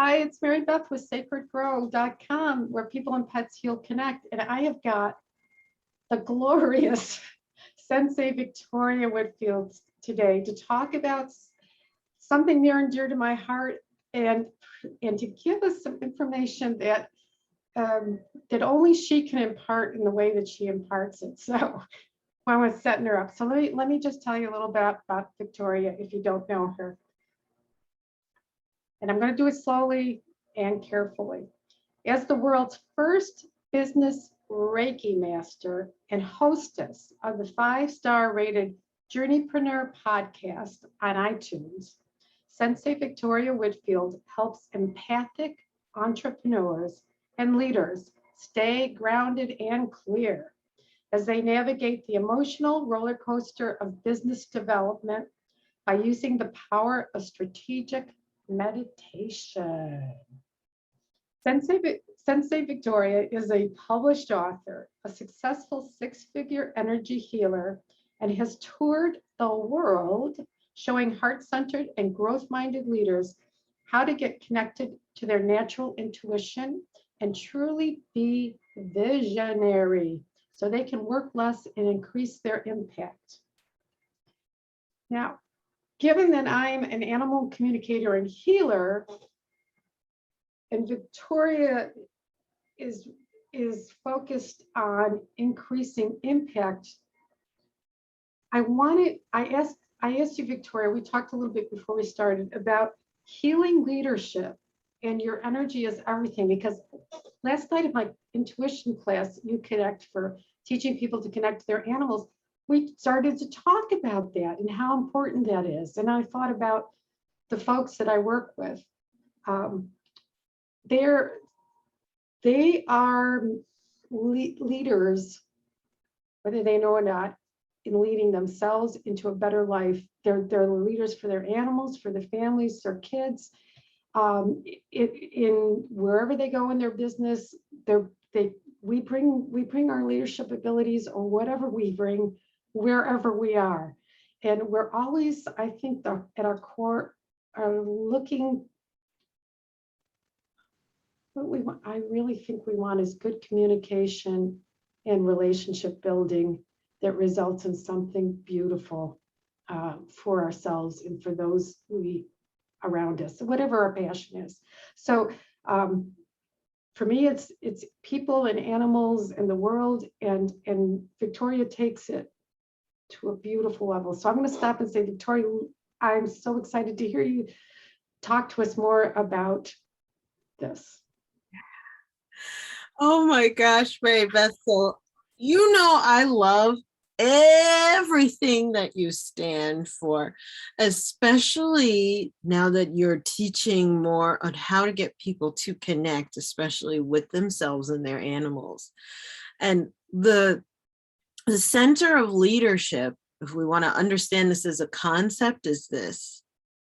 Hi, it's Mary Beth with sacredgrow.com, where people and pets heal connect. And I have got the glorious Sensei Victoria Whitfield today to talk about something near and dear to my heart, and to give us some information that that only she can impart in the way that she imparts it. So I was setting her up. So let me just tell you a little bit about Victoria if you don't know her. And I'm going to do it slowly and carefully. As the world's first business Reiki master and hostess of the 5-star rated Jouneypreneur Podcast on iTunes, Sensei Victoria Whitfield helps empathic entrepreneurs and leaders stay grounded and clear as they navigate the emotional roller coaster of business development by using the power of strategic meditation. Sensei Victoria is a published author, a successful 6-figure energy healer, and has toured the world showing heart-centered and growth-minded leaders how to get connected to their natural intuition and truly be visionary so they can work less and increase their impact. Now, given that I'm an animal communicator and healer, and Victoria is focused on increasing impact, I asked you, Victoria, we talked a little bit before we started about healing leadership, and your energy is everything, because last night in my intuition class, You Connect, for teaching people to connect to their animals, we started to talk about that and how important that is. And I thought about the folks that I work with. They are leaders, whether they know or not, in leading themselves into a better life. They're leaders for their animals, for their families, their kids. In wherever they go in their business, we bring our leadership abilities, or whatever we bring, wherever we are. And we're always, I think, at our core, are looking. What we want, I really think we want, is good communication and relationship building that results in something beautiful for ourselves and for those around us, whatever our passion is. So for me, it's people and animals and the world, and Victoria takes it to a beautiful level. So I'm going to stop and say, Victoria, I'm so excited to hear you talk to us more about this. Oh my gosh, Mary Beth. So, I love everything that you stand for, especially now that you're teaching more on how to get people to connect, especially with themselves and their animals. And the center of leadership, if we want to understand this as a concept, is this: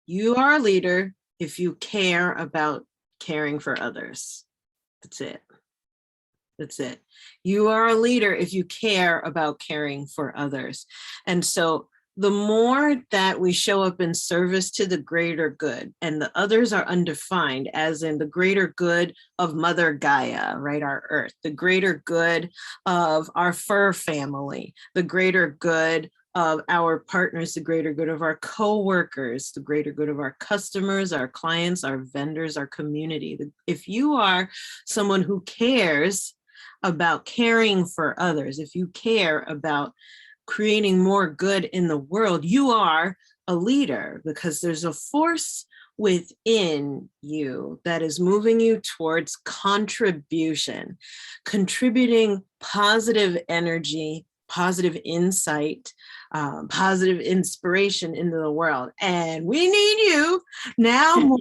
you are a leader if you care about caring for others. That's it. That's it. You are a leader if you care about caring for others. And so the more that we show up in service to the greater good, and the others are undefined, as in the greater good of Mother Gaia, right? Our earth, the greater good of our fur family, the greater good of our partners, the greater good of our co-workers, the greater good of our customers, our clients, our vendors, our community. If you are someone who cares about caring for others, if you care about creating more good in the world, you are a leader, because there's a force within you that is moving you towards contribution, contributing positive energy, positive insight, positive inspiration into the world. And we need you now more.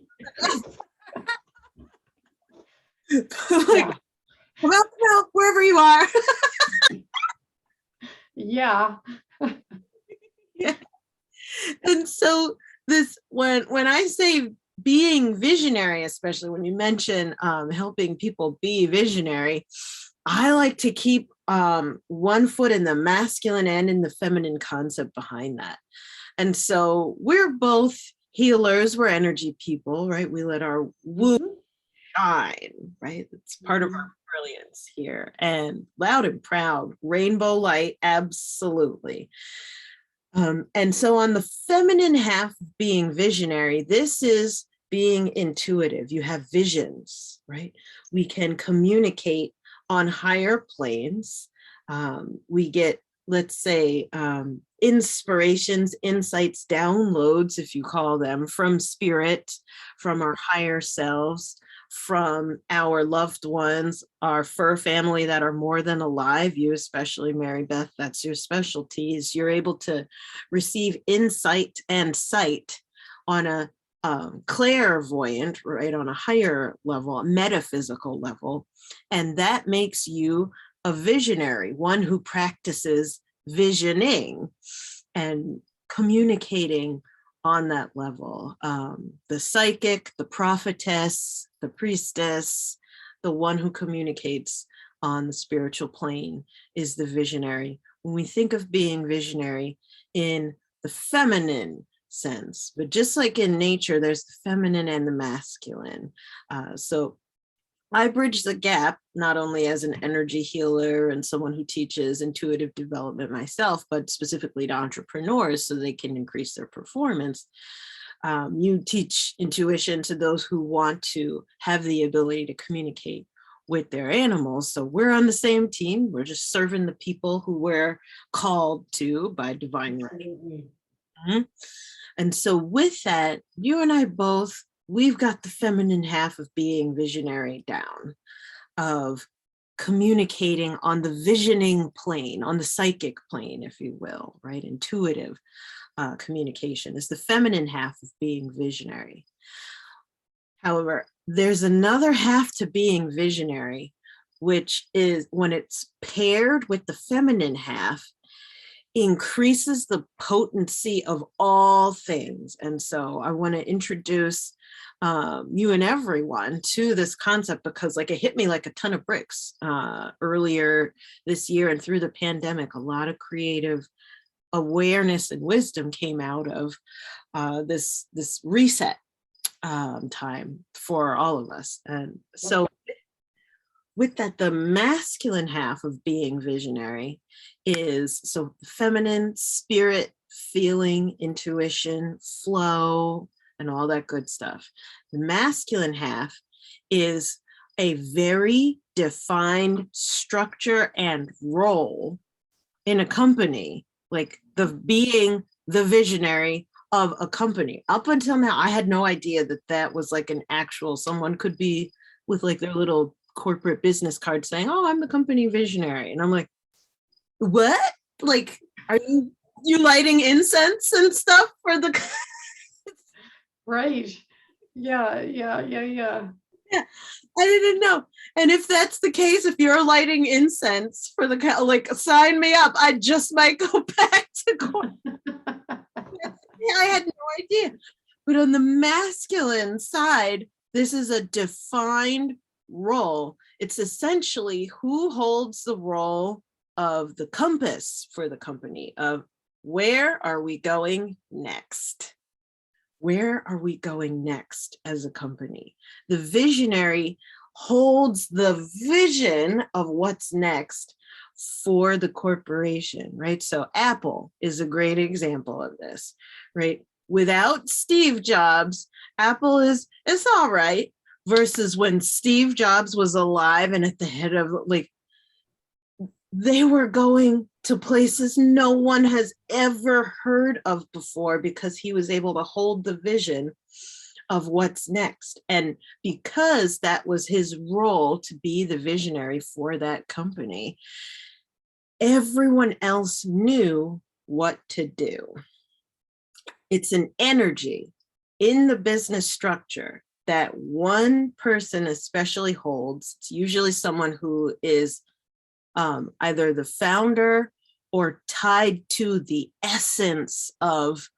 Yeah. Well, wherever you are. Yeah. Yeah. And so this, when I say being visionary, especially when you mention helping people be visionary, I like to keep one foot in the masculine and in the feminine concept behind that. And so we're both Healers were energy people, right? We let our womb Mhm. shine, right? It's part of our brilliance here. And loud and proud, rainbow light, absolutely. And so on the feminine half of being visionary, this is being intuitive. You have visions, right? We can communicate on higher planes. We get, let's say, inspirations, insights, downloads, if you call them, from spirit, from our higher selves, from our loved ones, our fur family that are more than alive. You especially, Mary Beth, that's your specialty, is you're able to receive insight and sight on a clairvoyant, right, on a higher level, a metaphysical level. And that makes you a visionary, one who practices visioning and communicating on that level. The psychic, the prophetess, the priestess, the one who communicates on the spiritual plane is the visionary. When we think of being visionary in the feminine sense, but just like in nature, there's the feminine and the masculine. So I bridge the gap, not only as an energy healer and someone who teaches intuitive development myself, but specifically to entrepreneurs so they can increase their performance. You teach intuition to those who want to have the ability to communicate with their animals. So we're on the same team. We're just serving the people who we're called to by divine right. Mm-hmm. And so with that, you and I both, we've got the feminine half of being visionary down, of communicating on the visioning plane, on the psychic plane, if you will, right? Intuitive communication is the feminine half of being visionary. However, there's another half to being visionary, which is when it's paired with the feminine half, increases the potency of all things. And so I want to introduce you and everyone to this concept because like it hit me like a ton of bricks earlier this year, and through the pandemic, a lot of creative awareness and wisdom came out of this reset time for all of us. And so with that, the masculine half of being visionary is so feminine, spirit, feeling, intuition, flow, and all that good stuff. The masculine half is a very defined structure and role in a company, like the being the visionary of a company. Up until now, I had no idea that that was like an actual, someone could be with like their little corporate business card saying, oh, I'm the company visionary. And I'm like, what? Like, are you lighting incense and stuff for the Right. Yeah. Yeah, I didn't know. And if that's the case, if you're lighting incense for the like, sign me up. I just might go back to yeah, I had no idea. But on the masculine side, this is a defined role. It's essentially who holds the role of the compass for the company, of where are we going next? Where are we going next as a company? The visionary holds the vision of what's next for the corporation, right? So Apple is a great example of this, right? Without Steve Jobs, Apple is all right, versus when Steve Jobs was alive and at the head of, like, they were going to places no one has ever heard of before because he was able to hold the vision of what's next. And because that was his role to be the visionary for that company, everyone else knew what to do. It's an energy in the business structure that one person especially holds. It's usually someone who is either the founder or tied to the essence of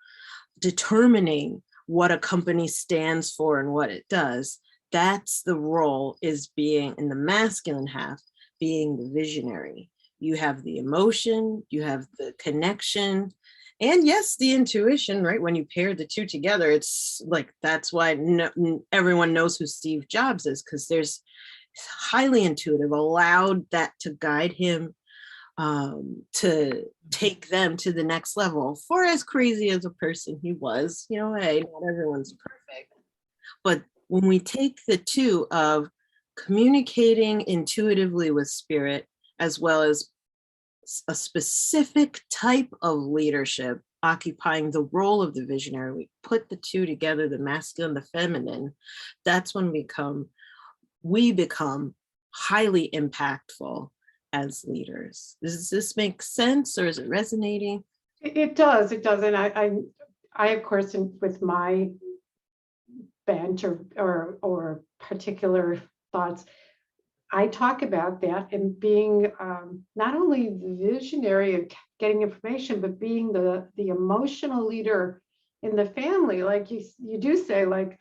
determining what a company stands for and what it does. That's the role, is being in the masculine half, being the visionary. You have the emotion, you have the connection, And yes, the intuition, right? When you pair the two together, it's like, that's why everyone knows who Steve Jobs is, because there's highly intuitive, allowed that to guide him to take them to the next level. For as crazy as a person he was, hey, not everyone's perfect. But when we take the two of communicating intuitively with spirit, as well as a specific type of leadership occupying the role of the visionary, we put the two together, the masculine, the feminine, that's when we become highly impactful as leaders. Does this make sense, or is it resonating? It does. And I of course, with my bent or particular thoughts, I talk about that and being not only the visionary of getting information, but being the emotional leader in the family. Like you do say, like,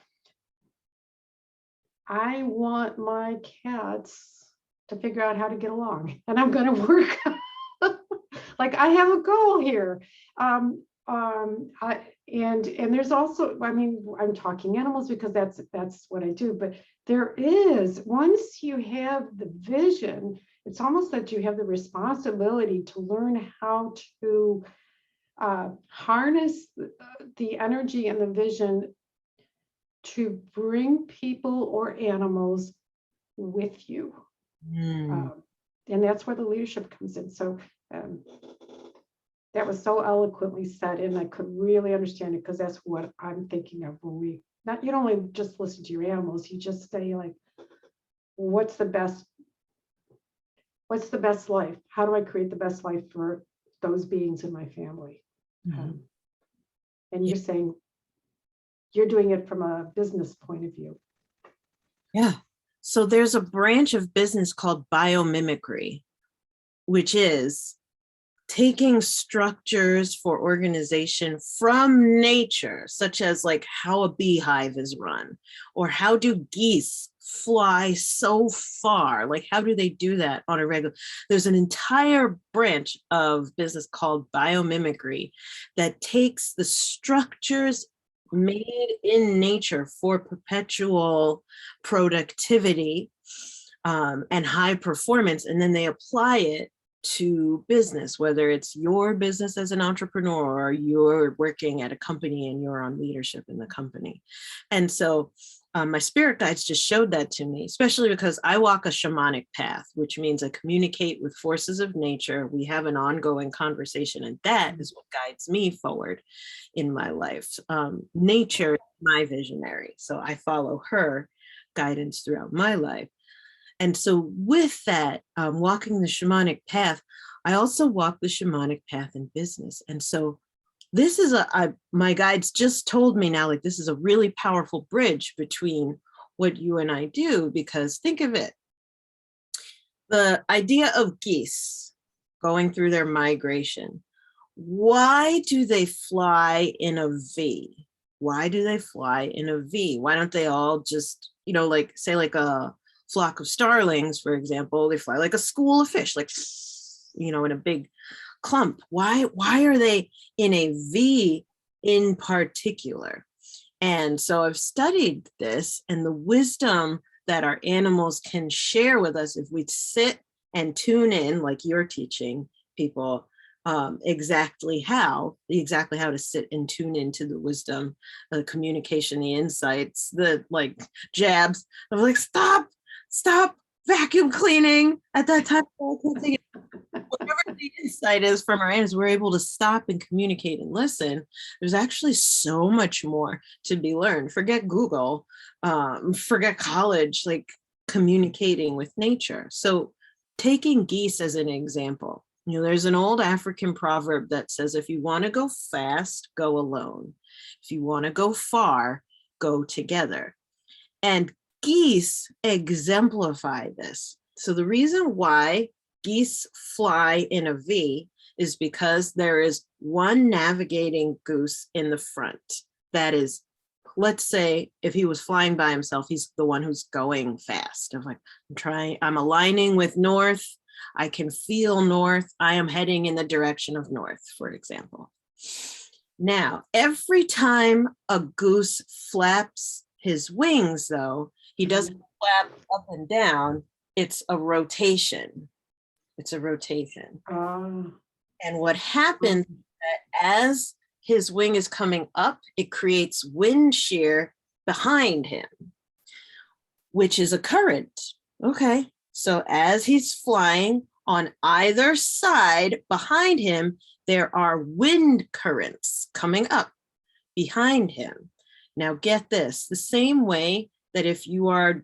I want my cats to figure out how to get along, and I'm going to work. Like, I have a goal here. And there's also, I mean, I'm talking animals because that's what I do, but there is, once you have the vision, it's almost that you have the responsibility to learn how to harness the energy and the vision to bring people or animals with you. And that's where the leadership comes in. So that was so eloquently said, and I could really understand it, because that's what I'm thinking of when you don't only just listen to your animals, you just say, like, what's the best life? How do I create the best life for those beings in my family? And you're saying you're doing it from a business point of view. Yeah. So there's a branch of business called biomimicry, which is taking structures for organization from nature, such as like how a beehive is run, or how do geese fly so far? Like, how do they do that on a regular? There's an entire branch of business called biomimicry that takes the structures made in nature for perpetual productivity and high performance, and then they apply it to business, whether it's your business as an entrepreneur or you're working at a company and you're on leadership in the company. And so my spirit guides just showed that to me, especially because I walk a shamanic path, which means I communicate with forces of nature. We have an ongoing conversation, and that is what guides me forward in my life. Nature is my visionary, so I follow her guidance throughout my life. And so with that, walking the shamanic path, I also walk the shamanic path in business. And so this is my guides just told me now, like, this is a really powerful bridge between what you and I do, because think of it. The idea of geese going through their migration. Why do they fly in a V? Why do they fly in a V? Why don't they all just, like, say, like a flock of starlings, for example, they fly like a school of fish, like, in a big clump. Why are they in a V in particular? And so I've studied this, and the wisdom that our animals can share with us if we sit and tune in, like you're teaching people exactly how to sit and tune into the wisdom, the communication, the insights, the like jabs of like, stop vacuum cleaning at that time. Whatever the insight is from our animals, we're able to stop and communicate and listen. There's actually so much more to be learned. Forget Google, forget college, like communicating with nature. So taking geese as an example, there's an old African proverb that says, if you want to go fast, go alone. If you want to go far, go together. And geese exemplify this. So the reason why geese fly in a V is because there is one navigating goose in the front. That is, let's say if he was flying by himself, he's the one who's going fast. I'm aligning with north. I can feel north. I am heading in the direction of north, for example. Now, every time a goose flaps his wings, though, he doesn't flap up and down. It's a rotation. It's a rotation. And what happens is that as his wing is coming up, it creates wind shear behind him, which is a current. Okay. So as he's flying on either side behind him, there are wind currents coming up behind him. Now get this, the same way that if you are,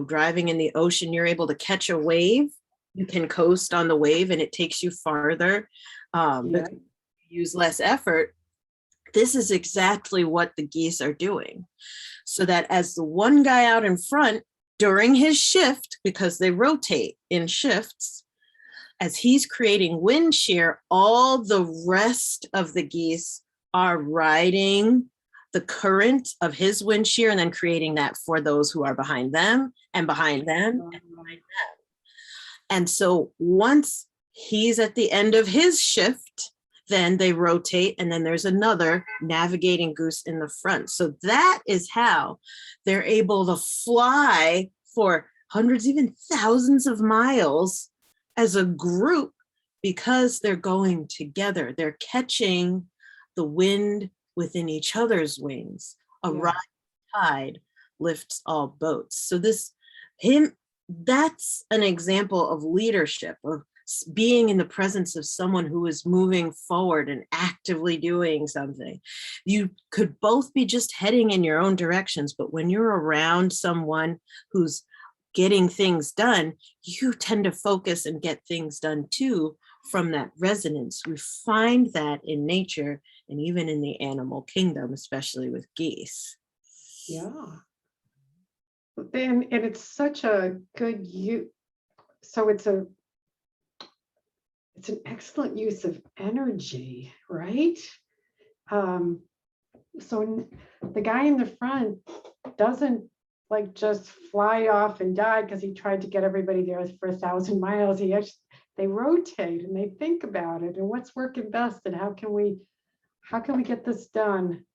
driving in the ocean, you're able to catch a wave, you can coast on the wave and it takes you farther, but you use less effort. This is exactly what the geese are doing. So that as the one guy out in front during his shift, because they rotate in shifts, as he's creating wind shear, all the rest of the geese are riding the current of his wind shear and then creating that for those who are behind them and behind them and behind them. And so once he's at the end of his shift, then they rotate and then there's another navigating goose in the front. So that is how they're able to fly for hundreds, even thousands of miles as a group, because they're going together. They're catching the wind within each other's wings. A rising tide lifts all boats. So that's an example of leadership, of being in the presence of someone who is moving forward and actively doing something. You could both be just heading in your own directions, but when you're around someone who's getting things done, you tend to focus and get things done too from that resonance. We find that in nature and even in the animal kingdom, especially with geese. Yeah. And it's such a good use. So it's an excellent use of energy, right? So the guy in the front doesn't just fly off and die because he tried to get everybody there for 1,000 miles. They rotate and they think about it and what's working best and how can we get this done?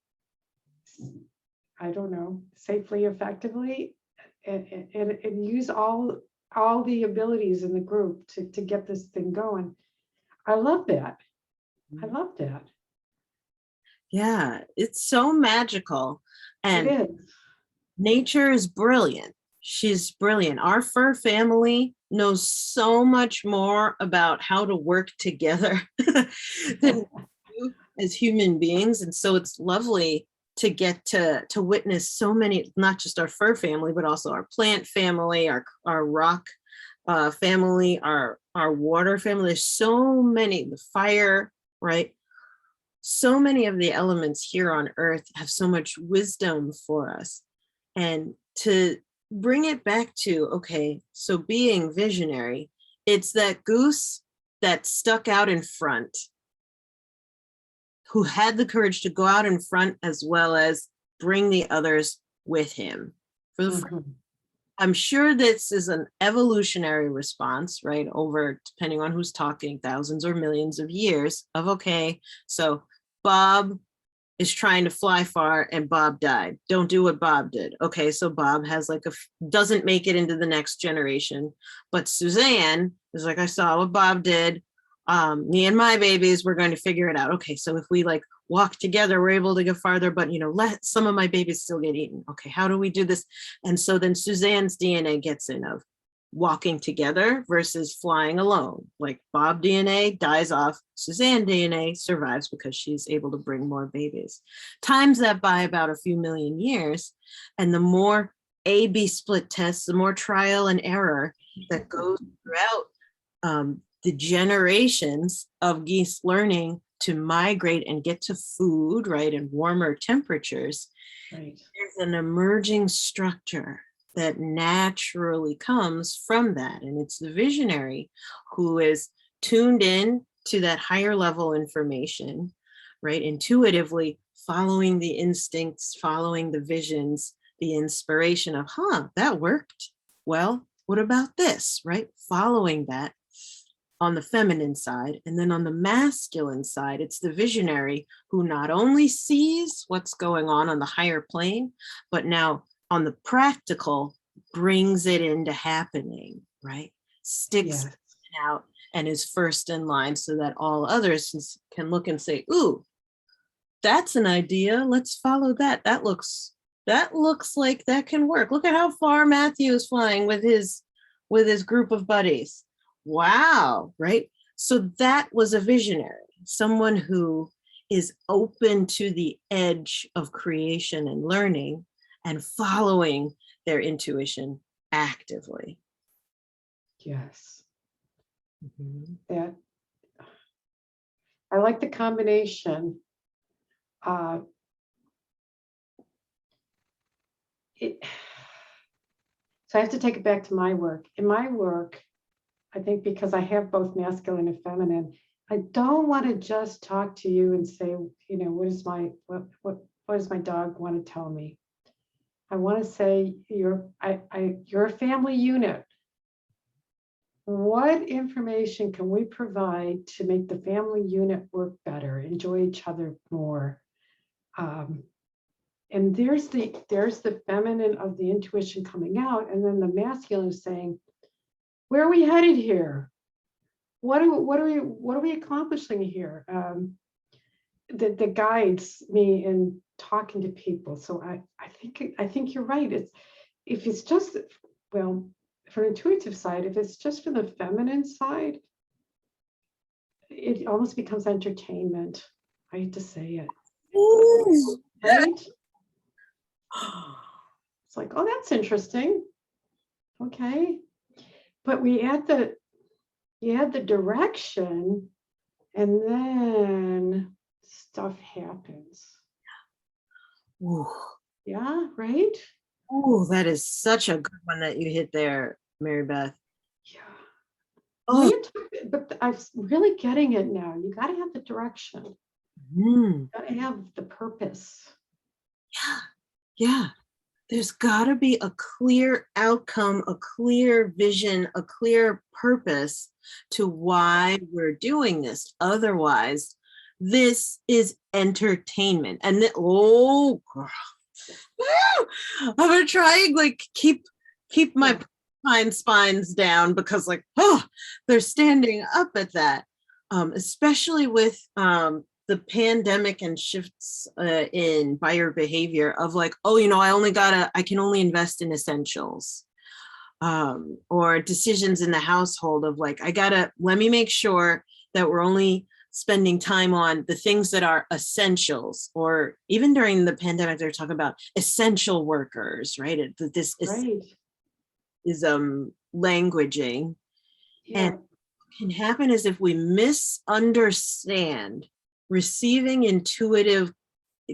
I don't know, safely, effectively, and use all the abilities in the group to get this thing going. I love that. I love that. Yeah, it's so magical. And it is. Nature is brilliant. She's brilliant. Our fur family knows so much more about how to work together than we do as human beings. And so it's lovely to get to witness so many, not just our fur family, but also our plant family, our rock family, our water family. There's so many, the fire, right? So many of the elements here on Earth have so much wisdom for us. And to bring it back to, okay, so being visionary, it's that goose that stuck out in front, who had the courage to go out in front as well as bring the others with him. I'm sure this is an evolutionary response, right? Over, depending on who's talking, thousands or millions of years of, okay, so Bob is trying to fly far and Bob died. Don't do what Bob did. Okay, so Bob has doesn't make it into the next generation. But Suzanne is I saw what Bob did. Me and my babies, we're going to figure it out. Okay, so if we walk together, we're able to go farther, but let some of my babies still get eaten. Okay, how do we do this? And so then Suzanne's DNA gets in of walking together versus flying alone. Bob DNA dies off, Suzanne DNA survives because she's able to bring more babies. Times that by about a few million years, and the more A/B split tests, the more trial and error that goes throughout the generations of geese learning to migrate and get to food, right, and warmer temperatures. Right. There's an emerging structure that naturally comes from that. And it's the visionary who is tuned in to that higher level information, right? Intuitively following the instincts, following the visions, the inspiration of, that worked. Well, what about this, right? Following that. on the feminine side. And then on the masculine side, it's the visionary who not only sees what's going on the higher plane, but now on the practical brings it into happening, right? Sticks Yes. it out and is first in line so that all others can look and say, ooh, that's an idea. Let's follow that. That looks like that can work. Look at how far Matthew is flying with his group of buddies. Wow, right? So that was a visionary, someone who is open to the edge of creation and learning and following their intuition actively. Yes. Mm-hmm. That I like the combination. So I have to take it back to my work. In my work, I think because I have both masculine and feminine, I don't want to just talk to you and say, what does my dog want to tell me? I want to say you're a family unit. What information can we provide to make the family unit work better, enjoy each other more? And there's the feminine of the intuition coming out, and then the masculine is saying, where are we headed here? What are we accomplishing here? That guides me in talking to people. So I think you're right. If it's just, well, for intuitive side, if it's just for the feminine side, it almost becomes entertainment. I hate to say it. Ooh. Right? It's like, oh, that's interesting. Okay. But you add the direction, and then stuff happens. Ooh. Yeah, right? Oh, that is such a good one that you hit there, Mary Beth. Yeah. Oh. But I'm really getting it now. You got to have the direction. You got to have the purpose. Yeah. There's got to be a clear outcome, a clear vision, a clear purpose to why we're doing this. Otherwise, this is entertainment. And oh, girl. I'm gonna try and keep my spines down, because they're standing up at that, especially with the pandemic and shifts in buyer behavior of I can only invest in essentials, or decisions in the household of let me make sure that we're only spending time on the things that are essentials. Or even during the pandemic, they're talking about essential workers, right? This is languaging. Yeah. And what can happen is if we misunderstand receiving intuitive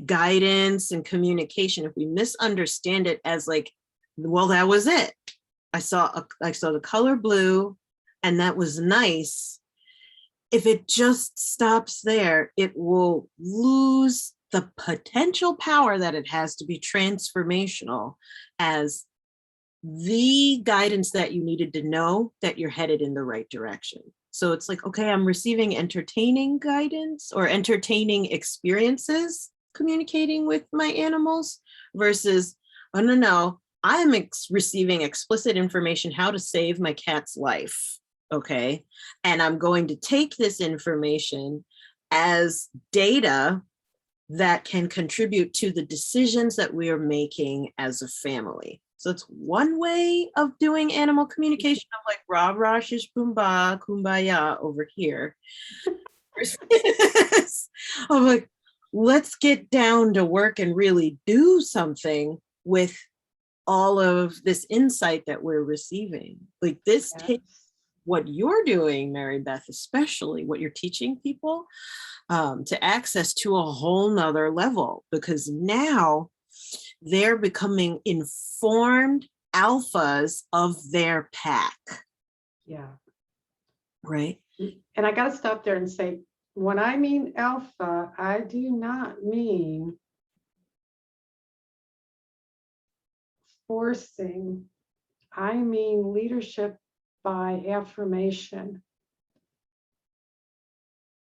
guidance and communication, if we misunderstand it as well, that was it. I saw the color blue and that was nice. If it just stops there, it will lose the potential power that it has to be transformational as the guidance that you needed to know that you're headed in the right direction. So it's okay, I'm receiving entertaining guidance or entertaining experiences communicating with my animals, versus, oh, no, I'm receiving explicit information how to save my cat's life. Okay. And I'm going to take this information as data that can contribute to the decisions that we are making as a family. So it's one way of doing animal communication. I'm rah, rah, shish, boom, ba, kumbaya over here. I'm let's get down to work and really do something with all of this insight that we're receiving. This takes what you're doing, Mary Beth, especially what you're teaching people, to access to a whole nother level, because now they're becoming informed alphas of their pack. Yeah. Right. And I got to stop there and say, when I mean alpha, I do not mean forcing. I mean leadership by affirmation.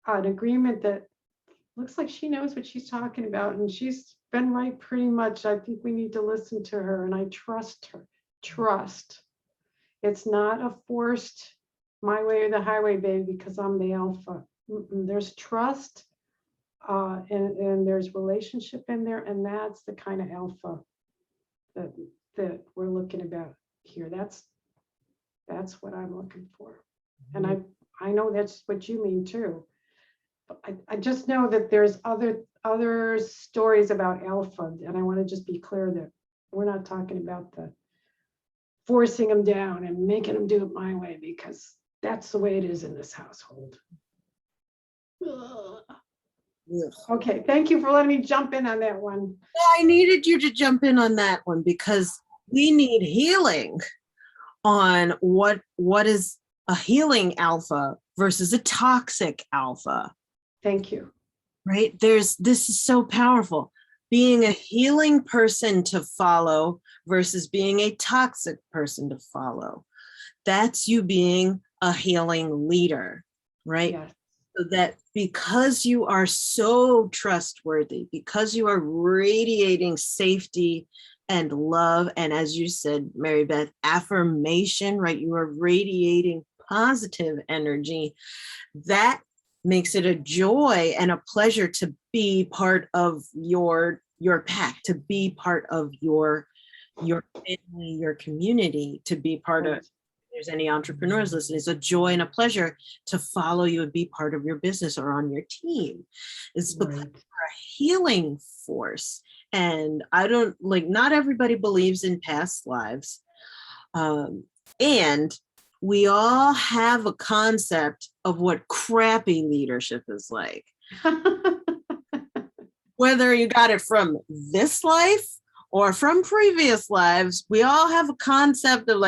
an agreement that looks like she knows what she's talking about, and she's been right pretty much. I think we need to listen to her, and I trust her. Trust. It's not a forced my way or the highway, baby, because I'm the alpha. There's trust, and there's relationship in there, and that's the kind of alpha that we're looking about here. That's what I'm looking for, and I know that's what you mean too. I just know that there's other stories about alpha, and I want to just be clear that we're not talking about the forcing them down and making them do it my way, because that's the way it is in this household. Ugh. Ugh. Okay, thank you for letting me jump in on that one. I needed you to jump in on that one because we need healing on what is a healing alpha versus a toxic alpha. Thank you. Right? This is so powerful. Being a healing person to follow versus being a toxic person to follow. That's you being a healing leader, right? Yes. So that because you are so trustworthy, because you are radiating safety and love, and as you said, Mary Beth, affirmation, right? You are radiating positive energy. That makes it a joy and a pleasure to be part of your pack, to be part of your family, your community, to be part of, if there's any entrepreneurs listening, it's a joy and a pleasure to follow you and be part of your business or on your team. It's because you're a healing force. And I don't not everybody believes in past lives. And we all have a concept of what crappy leadership is like. Whether you got it from this life or from previous lives, we all have a concept of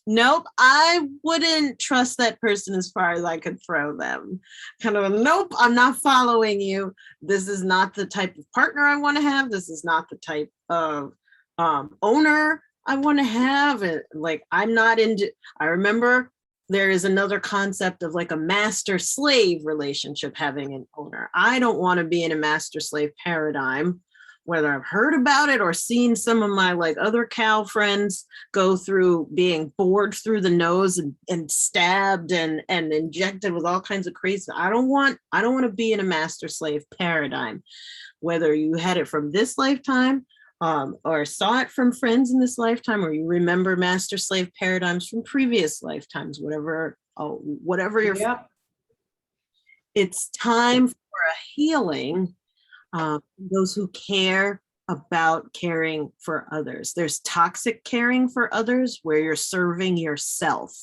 nope, I wouldn't trust that person as far as I could throw them. Kind of, nope, I'm not following you. This is not the type of partner I want to have. This is not the type of owner I want to have. It I'm not into. I remember there is another concept of a master slave relationship, having an owner. I don't want to be in a master slave paradigm, whether I've heard about it or seen some of my other cow friends go through being bored through the nose and stabbed and injected with all kinds of crazy. I don't want to be in a master slave paradigm, whether you had it from this lifetime or saw it from friends in this lifetime, or you remember master slave paradigms from previous lifetimes, whatever your. Yep. It's time for a healing. Those who care about caring for others. There's toxic caring for others where you're serving yourself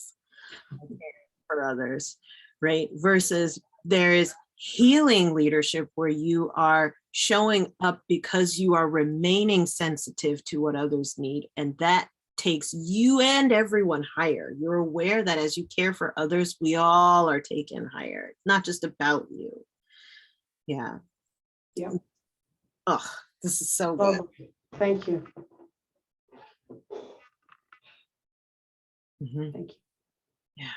for others, right? Versus there is healing leadership where you are showing up because you are remaining sensitive to what others need. And that takes you and everyone higher. You're aware that as you care for others, we all are taken higher. It's not just about you. Yeah. Yeah. Oh, this is so good. Thank you. Mm-hmm. Thank you. Yeah,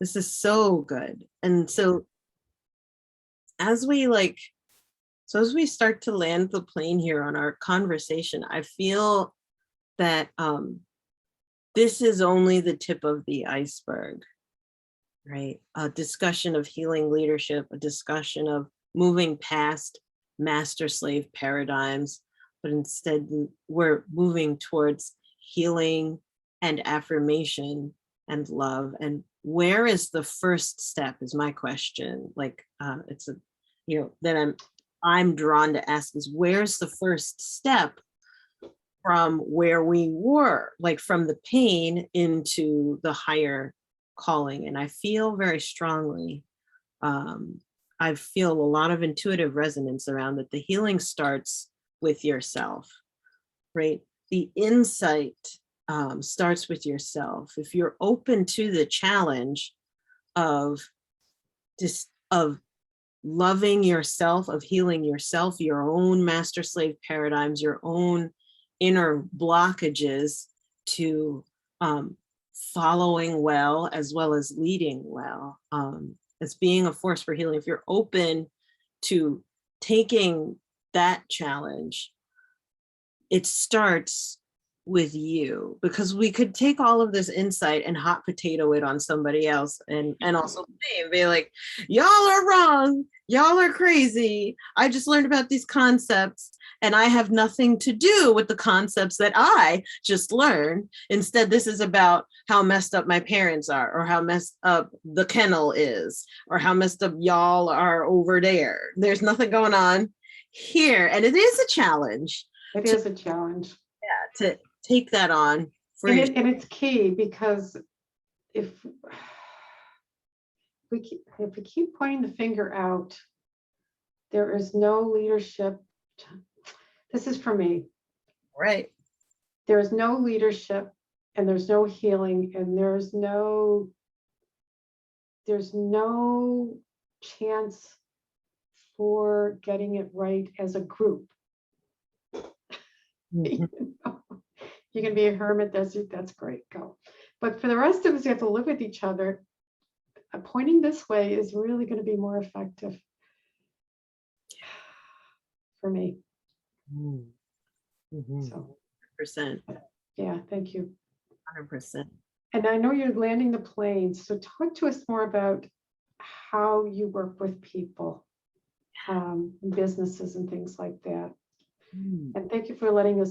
this is so good. And so as we start to land the plane here on our conversation, I feel that this is only the tip of the iceberg, right? A discussion of healing leadership, a discussion of moving past master slave paradigms, but instead we're moving towards healing and affirmation and love. And where is the first step is my question. It's a, that I'm drawn to ask is, where's the first step from where we were, from the pain into the higher calling? And I feel very strongly, I feel a lot of intuitive resonance around that. The healing starts with yourself, right? The insight starts with yourself. If you're open to the challenge of loving yourself, of healing yourself, your own master slave paradigms, your own inner blockages to following well as leading well, as being a force for healing, if you're open to taking that challenge, it starts with you, because we could take all of this insight and hot potato it on somebody else and also be like, y'all are wrong, y'all are crazy, I just learned about these concepts and I have nothing to do with the concepts that I just learned. Instead, this is about how messed up my parents are, or how messed up the kennel is, or how messed up y'all are over there. There's nothing going on here. And it is a challenge. It is a challenge. Yeah, to take that on for and it's key, because if we keep pointing the finger out, there is no leadership. This is for me. Right. There is no leadership, and there's no healing, and there's no chance for getting it right as a group. Mm-hmm. You can be a hermit, that's great, go. But for the rest of us, you have to live with each other. Pointing this way is really going to be more effective for me. Mm-hmm. So 100%. Yeah, thank you. 100%. And I know you're landing the plane, so talk to us more about how you work with people, businesses and things like that. And thank you for letting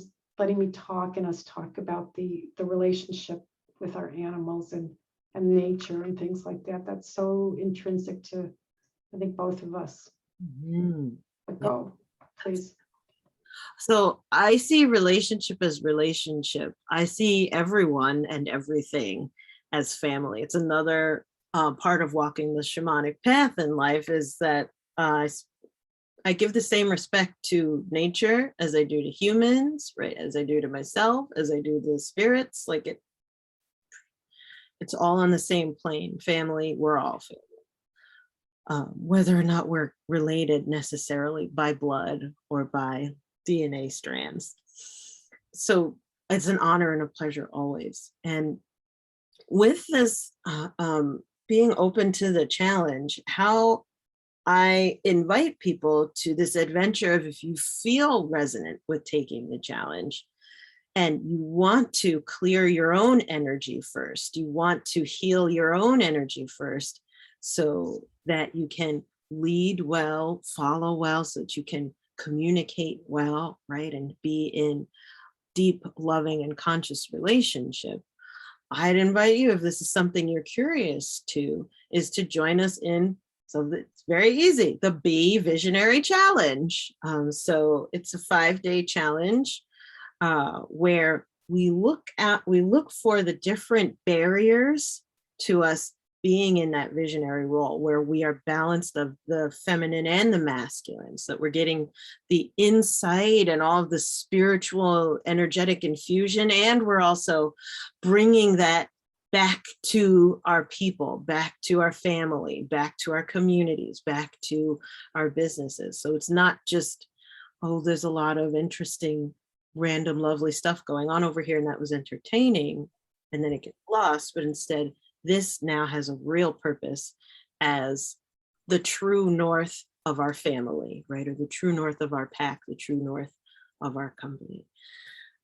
me talk and us talk about the relationship with our animals and nature and things like that. That's so intrinsic to, I think, both of us. But go, please. So I see relationship as relationship. I see everyone and everything as family. It's another part of walking the shamanic path in life, is that I give the same respect to nature as I do to humans, right? As I do to myself, as I do the spirits. Like it's all on the same plane. Family, we're all family. Whether or not we're related necessarily by blood or by DNA strands. So it's an honor and a pleasure always. And with this being open to the challenge, how I invite people to this adventure of, if you feel resonant with taking the challenge and you want to clear your own energy first, you want to heal your own energy first, so that you can lead well, follow well, so that you can communicate well, right? And be in deep, loving, and conscious relationship. I'd invite you, if this is something you're curious to, is to join us in, so it's very easy, the Be Visionary Challenge. So it's a 5-day challenge where we look for the different barriers to us being in that visionary role, where we are balanced of the feminine and the masculine, so that we're getting the insight and all of the spiritual energetic infusion, and we're also bringing that back to our people, back to our family, back to our communities, back to our businesses. So it's not just, oh, there's a lot of interesting, random, lovely stuff going on over here, and that was entertaining, and then it gets lost. But instead, this now has a real purpose as the true north of our family, right? Or the true north of our pack, the true north of our company.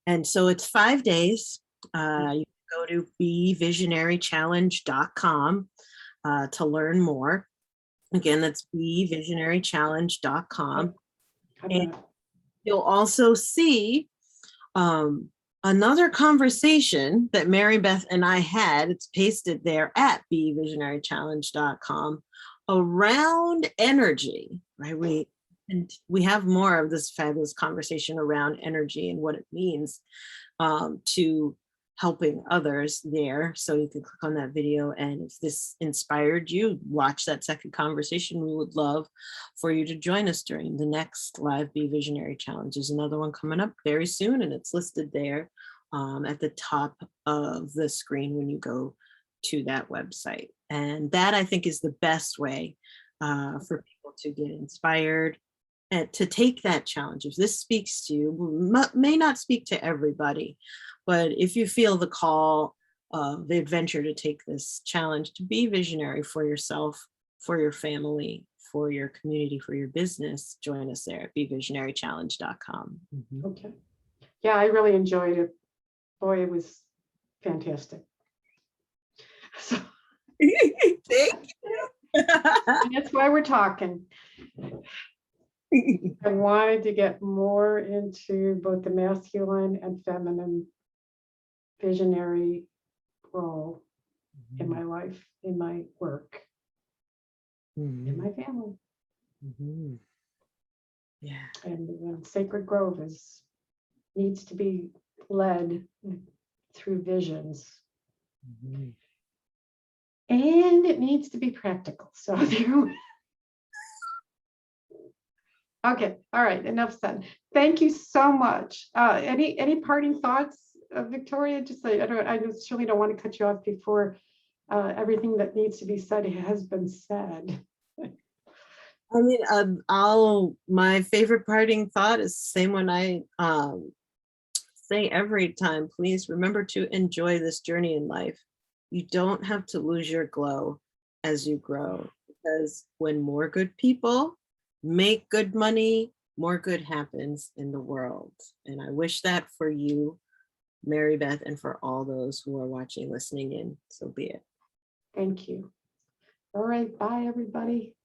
And so it's 5 days. You go to bevisionarychallenge.com to learn more. Again, that's bevisionarychallenge.com. And you'll also see another conversation that Mary Beth and I had. It's pasted there at bevisionarychallenge.com around energy, right? We have more of this fabulous conversation around energy and what it means to helping others there. So you can click on that video, and if this inspired you, watch that second conversation. We would love for you to join us during the next live Be Visionary Challenge. There's another one coming up very soon, and it's listed there at the top of the screen when you go to that website. And that, I think, is the best way for people to get inspired and to take that challenge. If this speaks to you, may not speak to everybody, but if you feel the call of the adventure to take this challenge, to be visionary for yourself, for your family, for your community, for your business, join us there at bevisionarychallenge.com. Mm-hmm. Okay. Yeah, I really enjoyed it. Boy, it was fantastic. So, Thank you. and that's why we're talking. I wanted to get more into both the masculine and feminine visionary role in my life, in my work, in my family. Mm-hmm. Yeah. And Sacred Grove needs to be led through visions. Mm-hmm. And it needs to be practical. So okay, all right, enough said. Thank you so much. Any parting thoughts, Victoria? Just I just really don't want to cut you off before everything that needs to be said has been said. I mean, my favorite parting thought is the same one I say every time. Please remember to enjoy this journey in life. You don't have to lose your glow as you grow, because when more good people make good money, more good happens in the world. And I wish that for you, Mary Beth, and for all those who are watching, listening in. So be it. Thank you. All right, bye everybody.